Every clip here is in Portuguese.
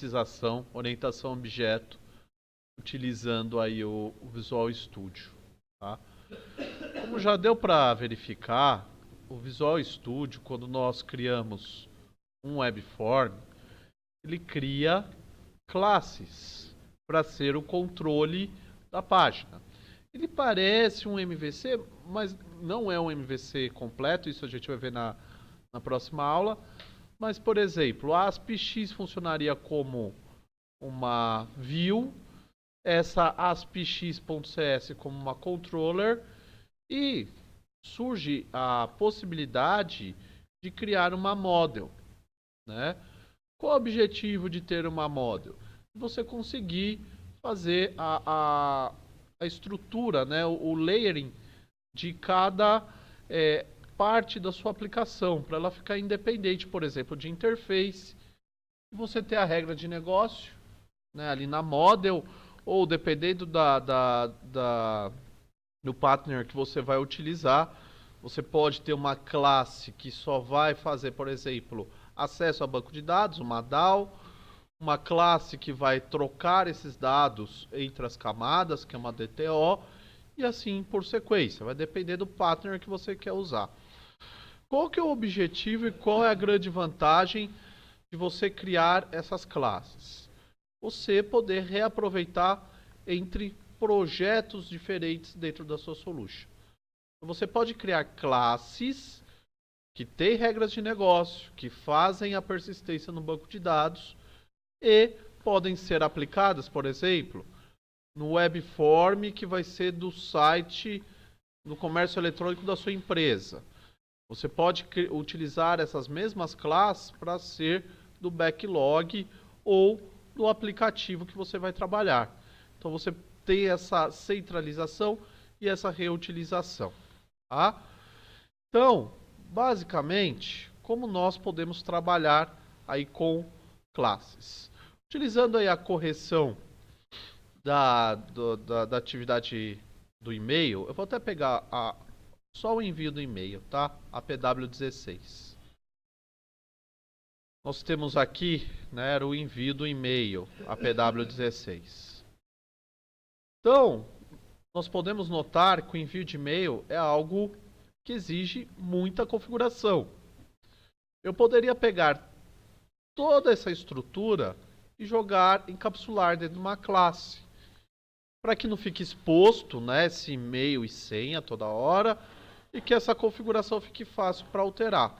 objetização, orientação a objeto, utilizando aí o Visual Studio, tá? Como já deu para verificar, o Visual Studio, quando nós criamos um webform, ele cria classes para ser o controle da página. Ele parece um MVC, mas não é um MVC completo, isso a gente vai ver na próxima aula. Mas, por exemplo, a ASPX funcionaria como uma view, essa ASPX.cs como uma controller, e surge a possibilidade de criar uma model, né? Qual o objetivo de ter uma model? Você conseguir fazer a estrutura, né? O layering de cada parte da sua aplicação, para ela ficar independente, por exemplo, de interface. Você ter a regra de negócio, né, ali na model, ou dependendo do partner que você vai utilizar, você pode ter uma classe que só vai fazer, por exemplo, acesso a banco de dados, uma DAO, uma classe que vai trocar esses dados entre as camadas, que é uma DTO, e assim por sequência, vai depender do partner que você quer usar. Qual que é o objetivo e qual é a grande vantagem de você criar essas classes? Você poder reaproveitar entre projetos diferentes dentro da sua solution. Você pode criar classes que têm regras de negócio, que fazem a persistência no banco de dados e podem ser aplicadas, por exemplo, no webform que vai ser do site no comércio eletrônico da sua empresa. Você pode utilizar essas mesmas classes para ser do backlog ou do aplicativo que você vai trabalhar. Então você tem essa centralização e essa reutilização. Tá? Então, basicamente, como nós podemos trabalhar aí com classes? Utilizando aí a correção da atividade do e-mail, eu vou até pegar só o envio do e-mail, tá? APW16. Nós temos aqui, né, o envio do e-mail, APW16. Então, nós podemos notar que o envio de e-mail é algo que exige muita configuração. Eu poderia pegar toda essa estrutura e jogar, encapsular dentro de uma classe, para que não fique exposto, né, esse e-mail e senha toda hora, e que essa configuração fique fácil para alterar.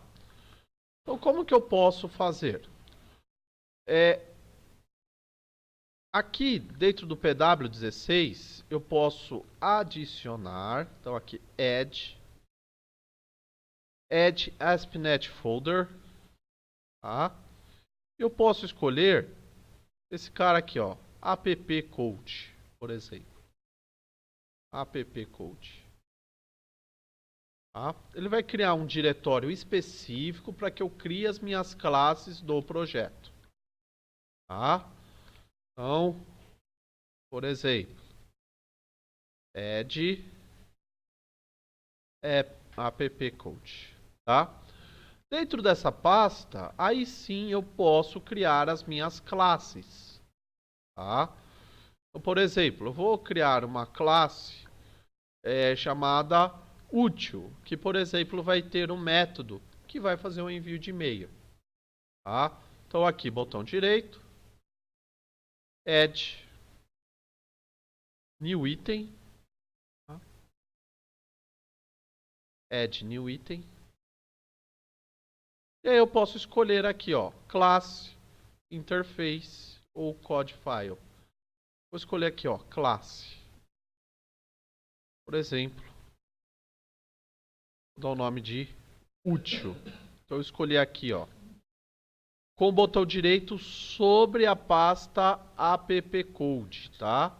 Então, como que eu posso fazer? Aqui, dentro do PW16, eu posso adicionar, então aqui, add ASP.NET Folder, tá? Eu posso escolher esse cara aqui, ó, appcode, por exemplo. Appcode. Tá? Ele vai criar um diretório específico para que eu crie as minhas classes do projeto. Tá? Então, por exemplo, add appcode. Tá? Dentro dessa pasta, aí sim eu posso criar as minhas classes. Tá? Então, por exemplo, eu vou criar uma classe chamada útil, que, por exemplo, vai ter um método que vai fazer um envio de e-mail. Tá? Então, aqui, botão direito, add new item, tá? Add new item. E aí eu posso escolher aqui, ó, classe, interface ou code file. Vou escolher aqui, ó, classe. Por exemplo, vou dar o nome de útil. Então eu escolhi aqui, ó, com o botão direito sobre a pasta appcode, tá?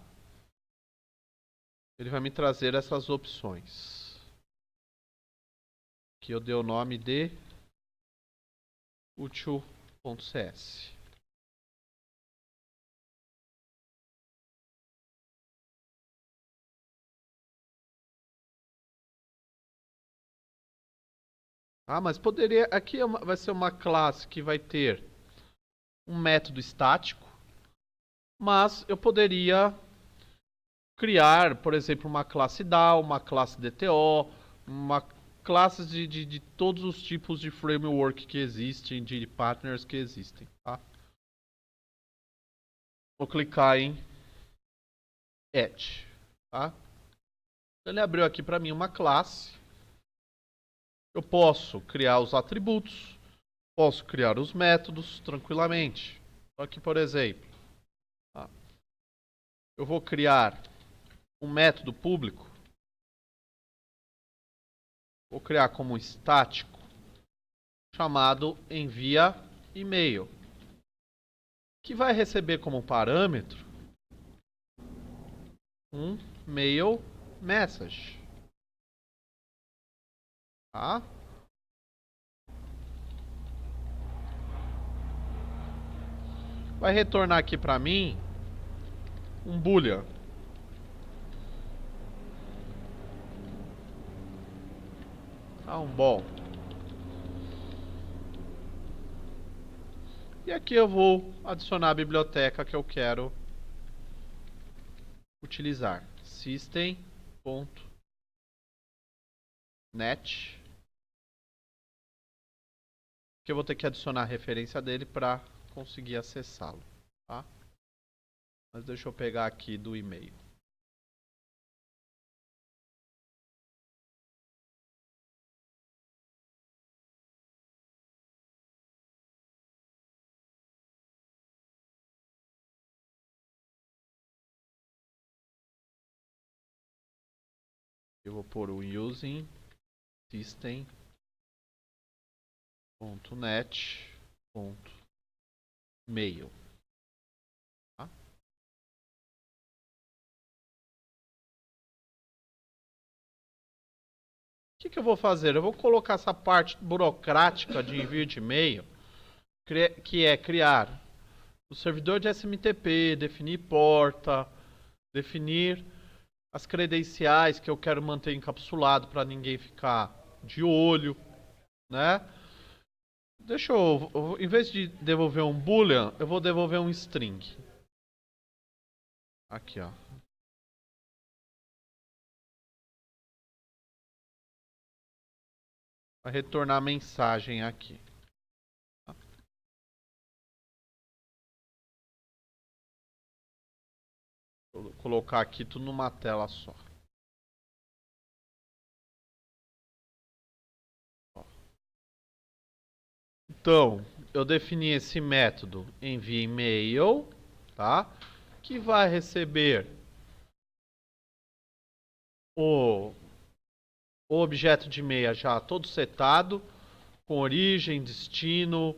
Ele vai me trazer essas opções. Aqui eu dei o nome de útil.cs. Ah, mas poderia... Aqui vai ser uma classe que vai ter um método estático, mas eu poderia criar, por exemplo, uma classe DAO, uma classe DTO, uma classes de todos os tipos de framework que existem, de partners que existem, tá? Vou clicar em Add, tá? Ele abriu aqui para mim uma classe. Eu posso criar os atributos, posso criar os métodos tranquilamente. Então aqui, por exemplo, tá? Eu vou criar um método público. Vou criar como estático, chamado envia e-mail, que vai receber como parâmetro um mail message, tá? Vai retornar aqui para mim um boolean. Tá, um bom. E aqui eu vou adicionar a biblioteca que eu quero utilizar. System.net, que eu vou ter que adicionar a referência dele para conseguir acessá-lo, tá? Mas deixa eu pegar aqui do e-mail. Eu vou pôr o using system.net.mail. Tá? O que eu vou fazer? Eu vou colocar essa parte burocrática de envio de e-mail, que é criar o servidor de SMTP, definir porta, definir as credenciais que eu quero manter encapsulado para ninguém ficar de olho, né? Deixa eu, em vez de devolver um boolean, eu vou devolver um string. Aqui, ó. Vai retornar a mensagem aqui. Vou colocar aqui tudo numa tela só. Então, eu defini esse método envia e-mail, tá? Que vai receber o objeto de e-mail já todo setado, com origem, destino,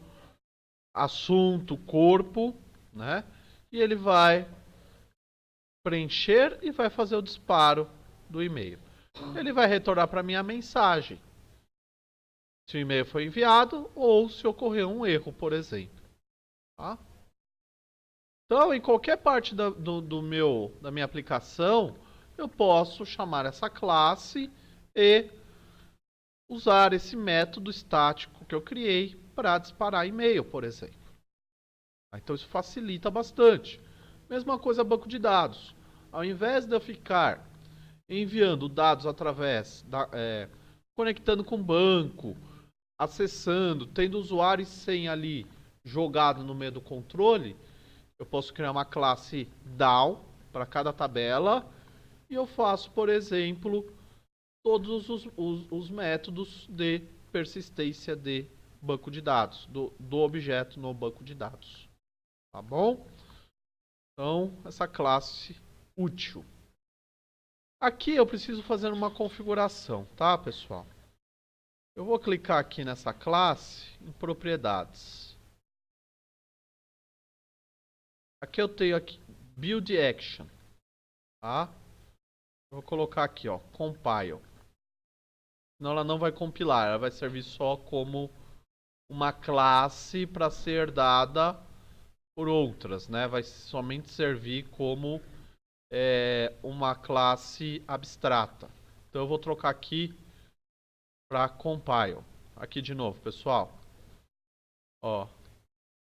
assunto, corpo, né? E ele vai preencher e vai fazer o disparo do e-mail. Ele vai retornar para mim a mensagem, se o e-mail foi enviado ou se ocorreu um erro, por exemplo. Tá? Então, em qualquer parte da minha aplicação, eu posso chamar essa classe e usar esse método estático que eu criei para disparar e-mail, por exemplo. Então, isso facilita bastante. Mesma coisa banco de dados. Ao invés de eu ficar enviando dados através conectando com o banco, acessando, tendo usuário e senha ali jogado no meio do controle, eu posso criar uma classe DAO para cada tabela e eu faço, por exemplo, todos os métodos de persistência de banco de dados, do objeto no banco de dados. Tá bom? Então, essa classe útil. Aqui eu preciso fazer uma configuração, tá, pessoal? Eu vou clicar aqui nessa classe em propriedades. Aqui eu tenho aqui build action, tá? Eu vou colocar aqui, ó, compile. Senão ela não vai compilar, ela vai servir só como uma classe para ser dada por outras, né? Vai somente servir como uma classe abstrata. Então eu vou trocar aqui para compile. Aqui de novo, pessoal. Ó,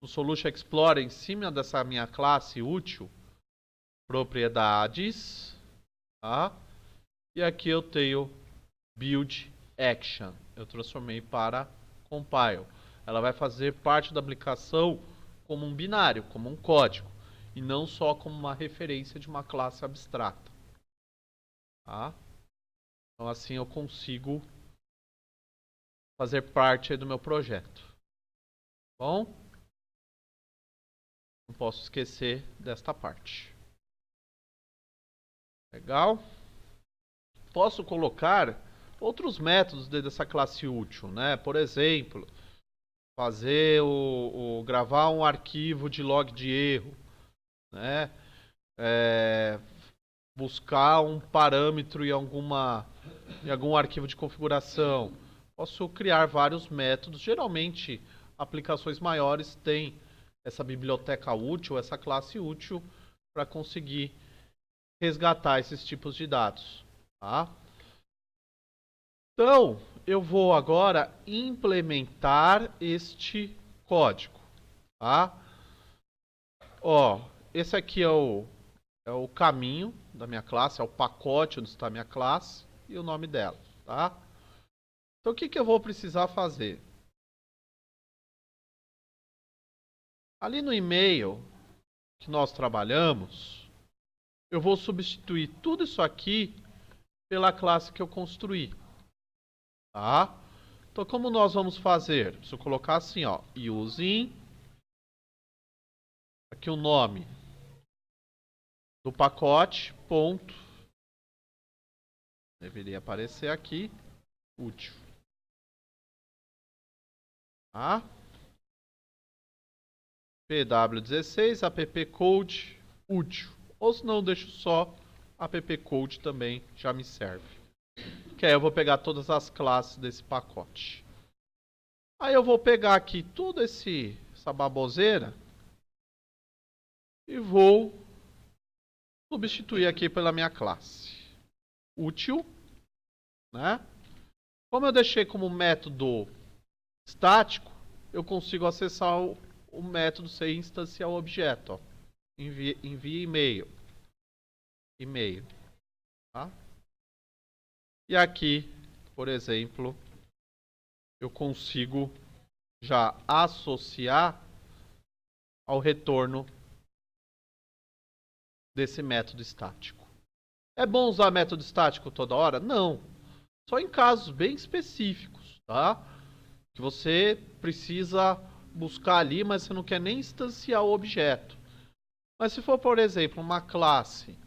no Solution Explorer, em cima dessa minha classe útil, propriedades, tá? E aqui eu tenho build action. Eu transformei para compile. Ela vai fazer parte da aplicação como um binário, como um código, e não só como uma referência de uma classe abstrata, tá? Então assim eu consigo fazer parte do meu projeto. Bom, não posso esquecer desta parte. Legal? Posso colocar outros métodos dentro dessa classe útil, né? Por exemplo, fazer gravar um arquivo de log de erro, né? Buscar um parâmetro em algum arquivo de configuração. Posso criar vários métodos. Geralmente, aplicações maiores têm essa biblioteca útil, essa classe útil, para conseguir resgatar esses tipos de dados, tá? Então, eu vou agora implementar este código, tá? Ó, esse aqui é o caminho da minha classe, é o pacote onde está a minha classe e o nome dela, tá? Então, o que eu vou precisar fazer? Ali no e-mail que nós trabalhamos, eu vou substituir tudo isso aqui pela classe que eu construí, tá? Então, como nós vamos fazer? Preciso colocar assim, ó, using, aqui o nome do pacote, ponto, deveria aparecer aqui, útil, tá? pw16, appcode, útil, ou se não, deixo só appcode também, já me serve. Que aí eu vou pegar todas as classes desse pacote. Aí eu vou pegar aqui toda essa baboseira e vou substituir aqui pela minha classe útil, né? Como eu deixei como método estático, eu consigo acessar o método sem instanciar o objeto. Ó. Envia e-mail. E-mail. Tá? E aqui, por exemplo, eu consigo já associar ao retorno desse método estático. É bom usar método estático toda hora? Não. Só em casos bem específicos, tá? Que você precisa buscar ali, mas você não quer nem instanciar o objeto. Mas se for, por exemplo, uma classe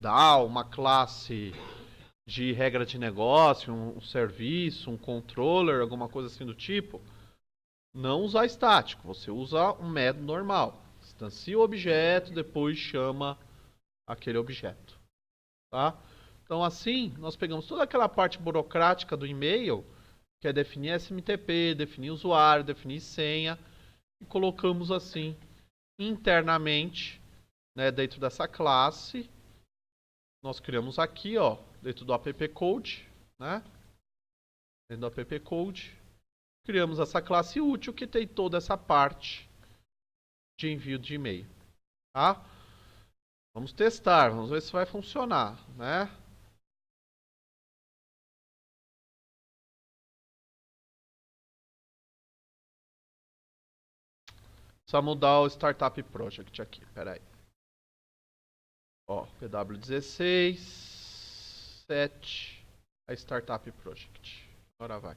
DAO, uma classe de regra de negócio, um serviço, um controller, alguma coisa assim do tipo, não usar estático, você usa um método normal. Instancia o objeto, depois chama aquele objeto. Tá? Então assim, nós pegamos toda aquela parte burocrática do e-mail, que é definir SMTP, definir usuário, definir senha, e colocamos assim internamente, né, dentro dessa classe. Nós criamos aqui, ó, dentro do appcode, né? Dentro do appcode, criamos essa classe útil que tem toda essa parte de envio de e-mail, tá? Vamos testar, vamos ver se vai funcionar, né? Só mudar o Startup Project aqui, peraí. Ó, PW16, 7, a Startup Project. Agora vai.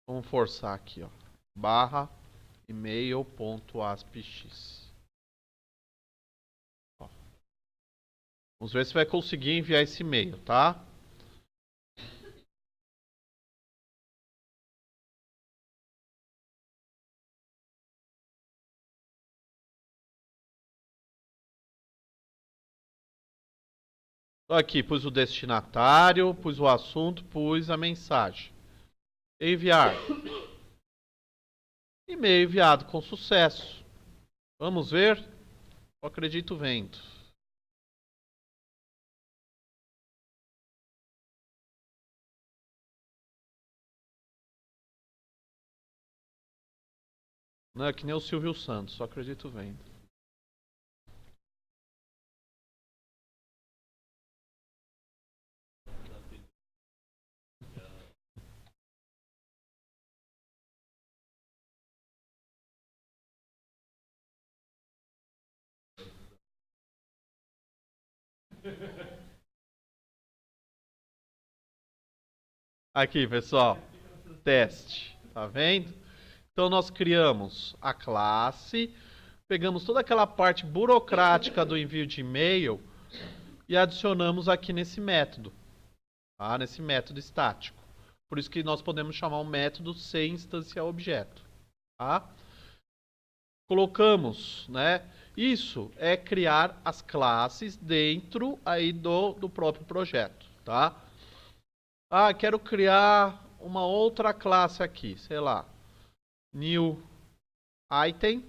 Vamos forçar aqui, ó. Barra email.aspx. Vamos ver se vai conseguir enviar esse e-mail, tá? Então aqui, pus o destinatário, pus o assunto, pus a mensagem. Enviar. E-mail enviado com sucesso. Vamos ver? Eu acredito vendo. Não é que nem o Silvio Santos, só acredito vendo. Aqui, pessoal, teste, tá vendo? Então nós criamos a classe, pegamos toda aquela parte burocrática do envio de e-mail e adicionamos aqui nesse método, tá? Nesse método estático. Por isso que nós podemos chamar um método sem instanciar objeto, tá? Colocamos, né? Isso é criar as classes dentro aí do próprio projeto, tá? Ah, quero criar uma outra classe aqui, sei lá. New item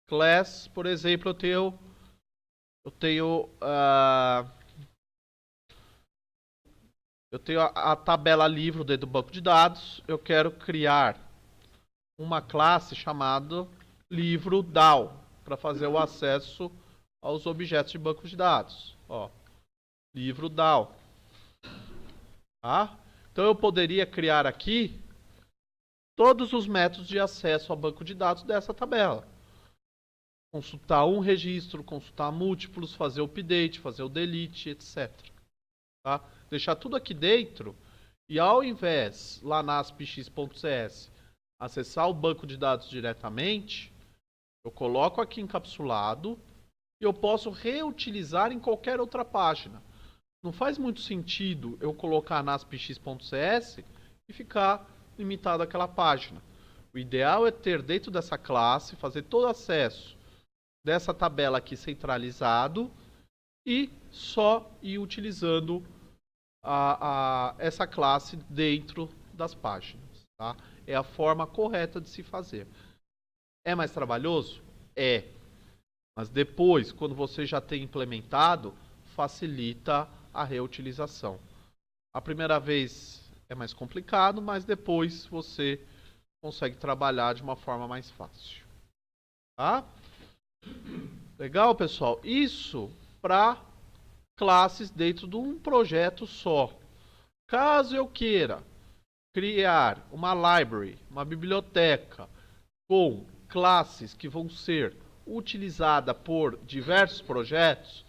class, por exemplo, eu tenho a tabela livro dentro do banco de dados. Eu quero criar uma classe chamada livro DAO para fazer o acesso aos objetos de banco de dados. Ó, livro DAO. Tá? Então eu poderia criar aqui todos os métodos de acesso ao banco de dados dessa tabela. Consultar um registro, consultar múltiplos, fazer o update, fazer o delete, etc. Tá? Deixar tudo aqui dentro e ao invés lá na aspx.cs acessar o banco de dados diretamente, eu coloco aqui encapsulado e eu posso reutilizar em qualquer outra página. Não faz muito sentido eu colocar na aspx.cs e ficar limitado àquela página. O ideal é ter dentro dessa classe, fazer todo o acesso dessa tabela aqui centralizado e só ir utilizando essa classe dentro das páginas. Tá? É a forma correta de se fazer. É mais trabalhoso? É. Mas depois, quando você já tem implementado, facilita a reutilização. A primeira vez é mais complicado, mas depois você consegue trabalhar de uma forma mais fácil. Tá? Legal, pessoal? Isso para classes dentro de um projeto só. Caso eu queira criar uma library, uma biblioteca com classes que vão ser utilizadas por diversos projetos.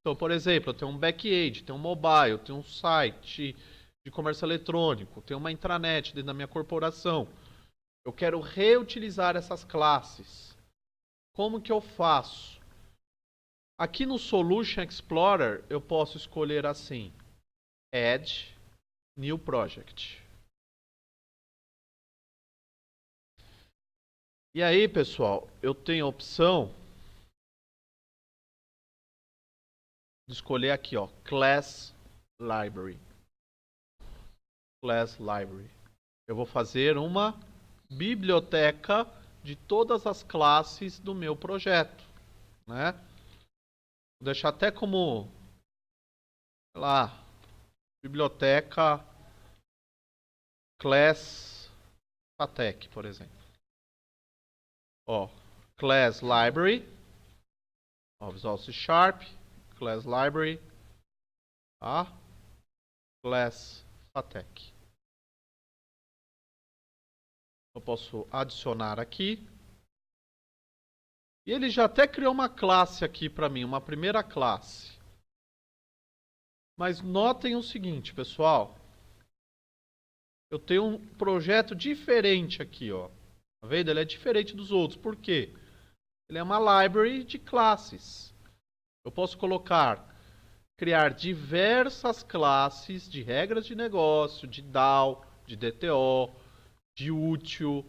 Então, por exemplo, eu tenho um back-end, tenho um mobile, tenho um site de comércio eletrônico, tenho uma intranet dentro da minha corporação. Eu quero reutilizar essas classes. Como que eu faço? Aqui no Solution Explorer, eu posso escolher assim: Add New Project. E aí, pessoal, eu tenho a opção de escolher aqui, ó, Class Library. Class Library. Eu vou fazer uma biblioteca de todas as classes do meu projeto, né? Vou deixar até como, sei lá, biblioteca Class Patec, por exemplo. Ó, Class Library, ó, Visual C Sharp, Class Library, tá? Class Patec. Eu posso adicionar aqui. E ele já até criou uma classe aqui para mim, uma primeira classe. Mas notem o seguinte, pessoal. Eu tenho um projeto diferente aqui, ó. Tá vendo? Ele é diferente dos outros. Por quê? Ele é uma library de classes. Eu posso criar diversas classes de regras de negócio, de DAO, de DTO, de útil,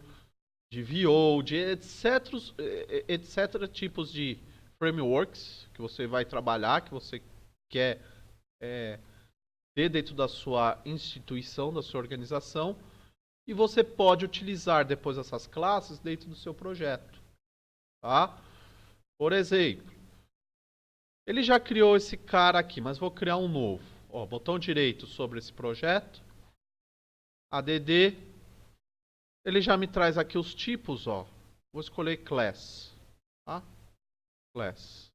de VO, de etc. tipos de frameworks que você vai trabalhar, que você quer ter dentro da sua instituição, da sua organização. E você pode utilizar depois essas classes dentro do seu projeto. Tá? Por exemplo, ele já criou esse cara aqui, mas vou criar um novo. Ó, botão direito sobre esse projeto. ADD. Ele já me traz aqui os tipos, ó. Vou escolher class, tá? Class.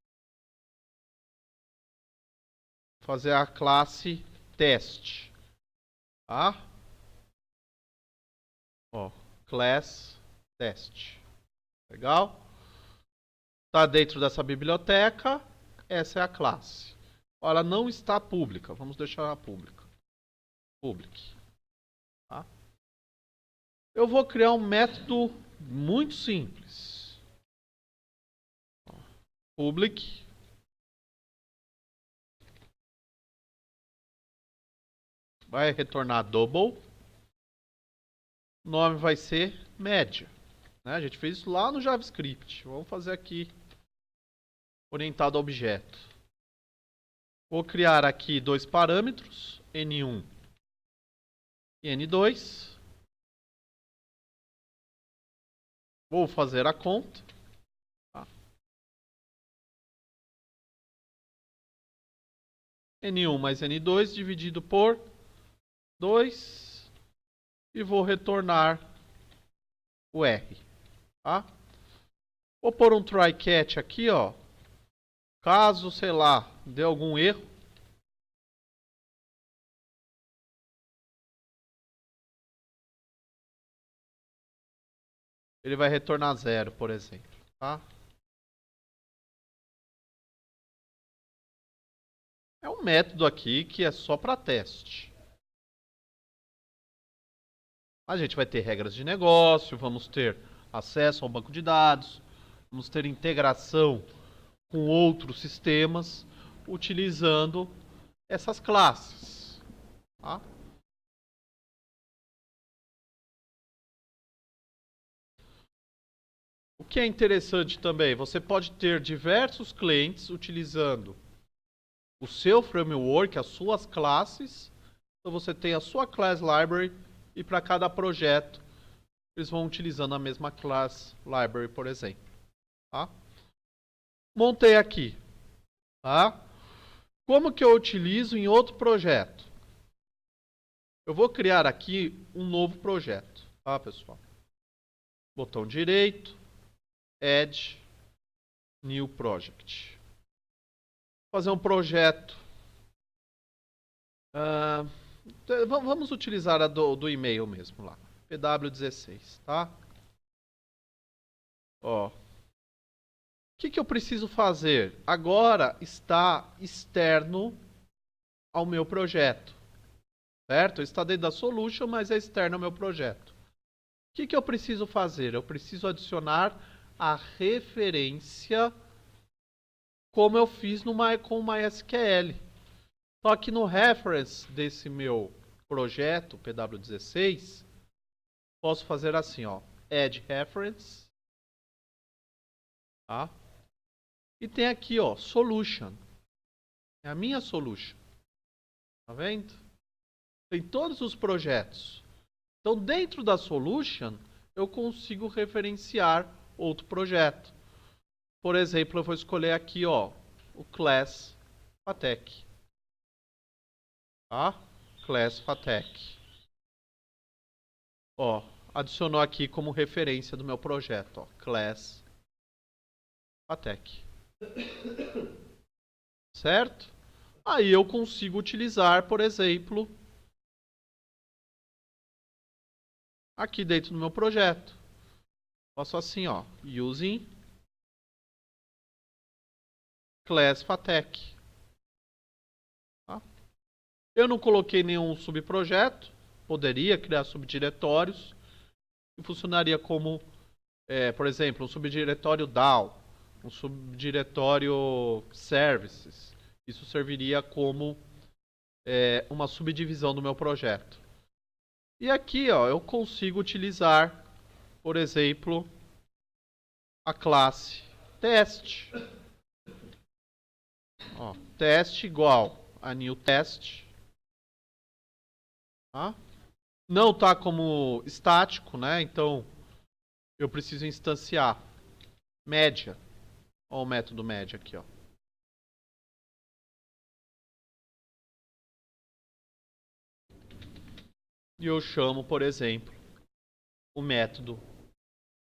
Vou fazer a classe teste, tá? Ó, class teste. Legal? Está dentro dessa biblioteca, essa é a classe. Ela não está pública, vamos deixar ela pública. Public. Tá? Eu vou criar um método muito simples. Public. Vai retornar double. O nome vai ser média. Né? A gente fez isso lá no JavaScript. Vamos fazer aqui orientado a objeto. Vou criar aqui dois parâmetros, N1 e N2. Vou fazer a conta. Tá? N1 mais N2 dividido por 2. E vou retornar o R. Tá? Vou pôr um try catch aqui, ó. Caso, sei lá, dê algum erro. Ele vai retornar 0, por exemplo. Tá? É um método aqui que é só para teste. A gente vai ter regras de negócio, vamos ter acesso ao banco de dados, vamos ter integração com outros sistemas utilizando essas classes. Tá? O que é interessante também, você pode ter diversos clientes utilizando o seu framework, as suas classes. Então você tem a sua class library e para cada projeto eles vão utilizando a mesma class library, por exemplo. Tá? Montei aqui. Tá? Como que eu utilizo em outro projeto? Eu vou criar aqui um novo projeto. Tá, pessoal? Botão direito, Add, New Project. Vou fazer um projeto. Vamos utilizar a do e-mail mesmo lá. PW16, tá? Ó. O que eu preciso fazer? Agora está externo ao meu projeto. Certo? Está dentro da solution, mas é externo ao meu projeto. O que eu preciso fazer? Eu preciso adicionar a referência como eu fiz com o MySQL. Só que no reference desse meu projeto, PW16, posso fazer assim, ó, add reference, tá? E tem aqui, ó, solution. É a minha solution. Tá vendo? Tem todos os projetos. Então, dentro da solution, eu consigo referenciar outro projeto. Por exemplo, eu vou escolher aqui, ó, o class Fatec. Tá? Class Fatec. Ó, adicionou aqui como referência do meu projeto, ó, class Fatec. Certo? Aí eu consigo utilizar, por exemplo, aqui dentro do meu projeto. Faço assim, ó, using class Fatec. Tá? Eu não coloquei nenhum subprojeto, poderia criar subdiretórios e funcionaria como, por exemplo, um subdiretório DAO, um subdiretório Services. Isso serviria como uma subdivisão do meu projeto. E aqui, ó, eu consigo utilizar, por exemplo, a classe teste. Ó, teste igual a new test. Tá? Não está como estático, né? Então eu preciso instanciar média. Olha o método média aqui, ó. E eu chamo, por exemplo, o método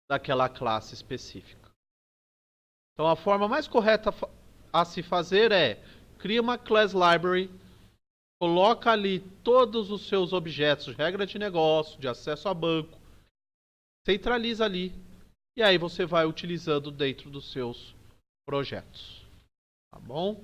daquela classe específica. Então a forma mais correta a se fazer é: cria uma class library, coloca ali todos os seus objetos de regra de negócio, de acesso a banco, centraliza ali, e aí você vai utilizando dentro dos seus projetos. Tá bom?